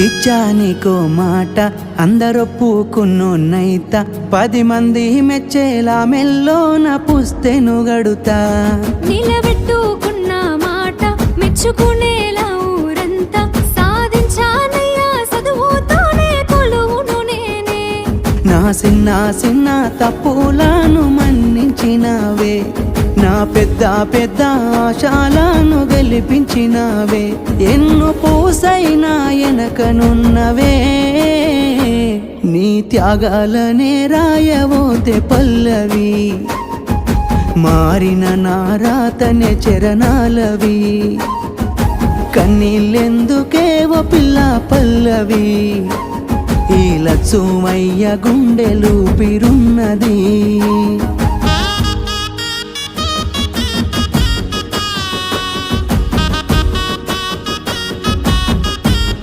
ఇచ్చా నీకో మాట అందరొప్పుకున్నోన్నైత 10 మంది మెచ్చేలా మెల్లోన పుస్తెను గడుతా నిలబెట్టుకున్న మాట మెచ్చుకునేలా ఊరంతా సాధించానయ్యా చదువుతోనే కొలువును నేనే నా చిన్న చిన్న తప్పులను మన్నించినవే నా పెద్ద పెద్ద ఆశలను గెలిపించినవే ఎన్ను పూసైనా ఎనకనున్నవే నీ త్యాగాలనే రాయవోతే పల్లవి మారిన నా రాతనే చరణాలవి కన్నీళ్ళెందుకేవో పిల్ల పల్లవి ఈ లచ్చుమయ్య గుండెలు పిరున్నది